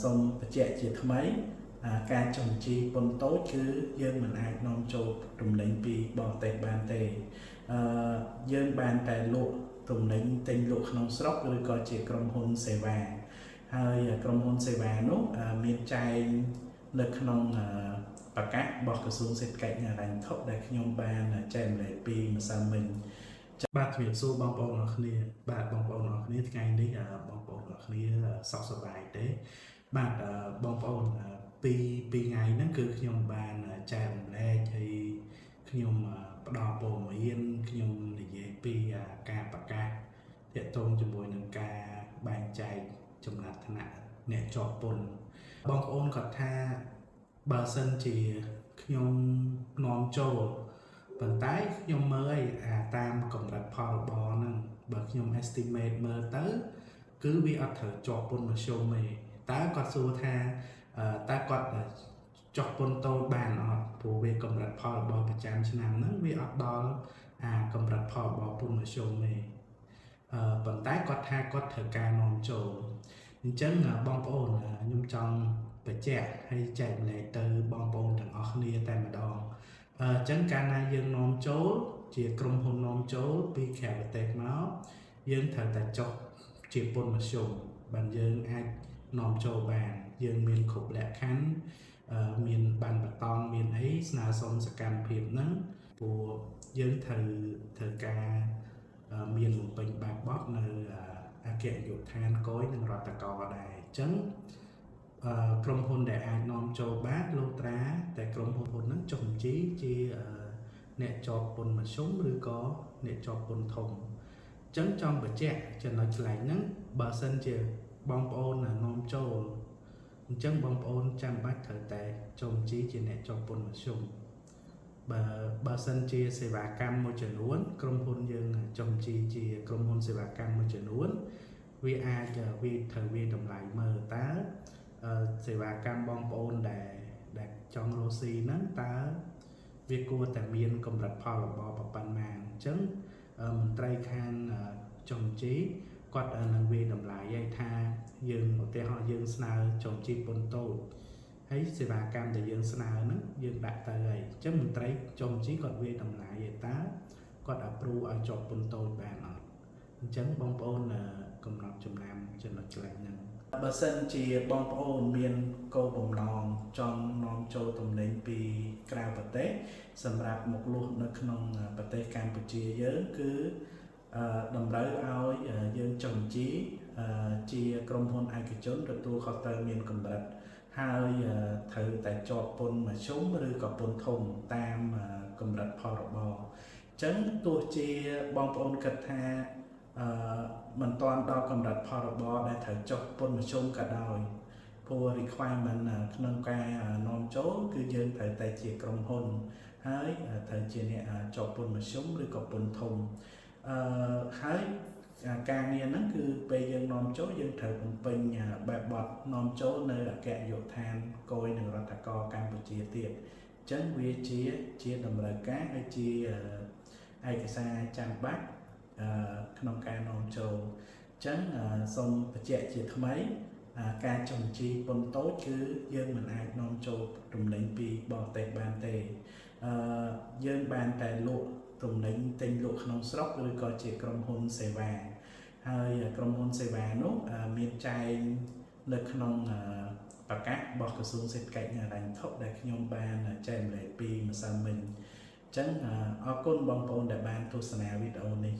សូមបញ្ជាក់ជាថ្មីការចំជីពន្ធតូចគឺយើងមិនអាចនាំចូលទំនិញពីបរទេសបានទេយើងបានតែលក់ទំនិញទិញលក់ក្នុងស្រុកឬក៏ជាក្រុមហ៊ុនសេវាហើយក្រុមហ៊ុនសេវានោះមានចែងនៅក្នុងប្រកាសរបស់ក្រសួងសេដ្ឋកិច្ចហិរញ្ញវត្ថុដែលខ្ញុំបានចែករំលែកពីម្សិលមិញបាទជំរាបសួរបងប្អូនអរគ្នាបាទបងប្អូនអរគ្នាថ្ងៃនេះបងប្អូនអរគ្នាសុខសប្បាយទេបាទបងប្អូនពីថ្ងៃហ្នឹងគឺខ្ញុំបានចែករំលែកហើយខ្ញុំផ្ដល់ព័ត៌មានខ្ញុំនិយាយពីការប្រកាសទាក់ទងជាមួយនឹងការបែងចែកចំណាត់ថ្នាក់អ្នកជាប់ពន្ធបងប្អូនគាត់ថាបើសិនជាខ្ញុំនាំចូលប៉ុន្តែខ្ញុំមើលតាមកម្រិតផលរបរហ្នឹងបើខ្ញុំ estimate មើលទៅគឺវាអត់ត្រូវជាប់ពន្ធមធ្យមទេតើគាត់សួរថាតើគាត់ចុះពន្ធតូចបានអត់ព្រោះវាកម្រិតផលរបរប្រចាំឆ្នាំហ្នឹងវាអត់ដល់កម្រិតផលរបរពន្ធមធ្យមទេប៉ុន្តែគាត់ថាគាត់ត្រូវការនាំចូលអញ្ចឹងបងប្អូនខ្ញុំចង់បញ្ជាក់ហើយចែកម្លែកទៅបងប្អូនទាំងអស់គ្នាតែម្ដងអញ្ចឹងកាលណាយើងនាំចូលជាក្រុមហ៊ុននាំចូលពីក្រៅប្រទេសមកយើងត្រូវតែចុះជាពន្ធមធ្យមបានយើងអាចនាំចូលបានយើងមានគ្រប់លក្ខខណ្ឌមានបានបតង់មានអីស្នើសុំសកម្មភាពហ្នឹងព្រោះយើងត្រូវការមានបំពេញបែបបទនៅអគ្គនាយកដ្ឋានគយនិងរដ្ឋកោដែរអញ្ចឹងក្រុមហ៊ុនដែលអាចនាំចូលបានលុះត្រាតែក្រុមហ៊ុនហ្នឹងចុះបញ្ជីជាអ្នកជាប់ពន្ធមធ្យមឬក៏អ្នកជាប់ពន្ធធំអញ្ចឹងចង់បញ្ជាក់ចំណុចឆ្លៃហ្នឹងបើសិនជាបងប្អូននាំចូលអញ្ចឹងបងប្អូនចាំបាច់ត្រូវតែចុះបញ្ជីជាអ្នកជាប់ពន្ធមធ្យមបើសិនជាសេវាកម្មមួយចំនួនក្រុមហ៊ុនយើងចុះបញ្ជីជាក្រុមហ៊ុនសេវាកម្មមួយចំនួនវាអាចវាត្រូវវាតម្លៃមើលតើសេវាកម្មបងប្អូនដែលចង់រកស៊ីហ្នឹងតើវាគួរតែមានកម្រិតផលរបរប៉ុណ្ណាអញ្ចឹងមន្ត្រីខាងចុះបញ្ជីគាត់នឹងវាតម្លៃឲ្យថាយើងឧទាហរណ៍យើងស្នើចុះបញ្ជីពន្ធតូចហើយសេវាកម្មដែលយើងស្នើហ្នឹងយើងដាក់ទៅហើយអញ្ចឹងមន្ត្រីចុះបញ្ជីគាត់វាតម្លៃឲ្យតើគាត់ approve ឲ្យជាប់ពន្ធតូចបានអត់អញ្ចឹងបងប្អូនកំណត់ចំណាំចំណុចឆ្លៃហ្នឹងបើសិនជាបងប្អូនមានគោលបំណងចង់នាំចូលទំនិញពីក្រៅប្រទេសសម្រាប់មកលក់នៅក្នុងប្រទេសកម្ពុជាយើងគឺតម្រូវឲ្យយើងចុះបញ្ជីជាក្រុមហ៊ុនឯកជនទទួលខុសត្រូវមានកម្រិតហើយត្រូវតែជាប់ពន្ធមធ្យមឬក៏ពន្ធធំតាមកម្រិតផលរបរអញ្ចឹងទោះជាបងប្អូនគិតថាមិនទាន់ដល់កម្រិតផលរបរដែលត្រូវចុះពន្ធមធ្យមក៏ដោយព្រោះ requirement ក្នុងការនាំចូលគឺយើងត្រូវតែជាក្រុមហ៊ុនហើយត្រូវជាអ្នកជាប់ពន្ធមធ្យមឬក៏ពន្ធធំហើយការងារហ្នឹងគឺពេលយើងនាំចូលយើងត្រូវបំពេញបែបបទនាំចូលនៅអគ្គនាយកដ្ឋានគយនិងរដ្ឋកោកម្ពុជាទៀតអញ្ចឹងវាជាតម្រូវការហើយជាឯកសារចាំបាច់ក្នុងការនាំចូលអញ្ចឹងសូមបញ្ជាក់ជាថ្មីការចុះបញ្ជីពន្ធតូចគឺយើងមិនអាចនាំចូលទំនិញពីបរទេសបានទេយើងបានតែលក់ទំនិញទិញលក់ក្នុងស្រុកឬក៏ជាក្រុមហ៊ុនសេវាហើយក្រុមហ៊ុនសេវានោះមានចែងនៅក្នុងប្រកាសរបស់ក្រសួងសេដ្ឋកិច្ចហិរញ្ញវត្ថុដែលខ្ញុំបានចែករំលែកពីម្សិលមិញអញ្ចឹងអរគុណបងប្អូនដែលបានទស្សនាវីដេអូនេះ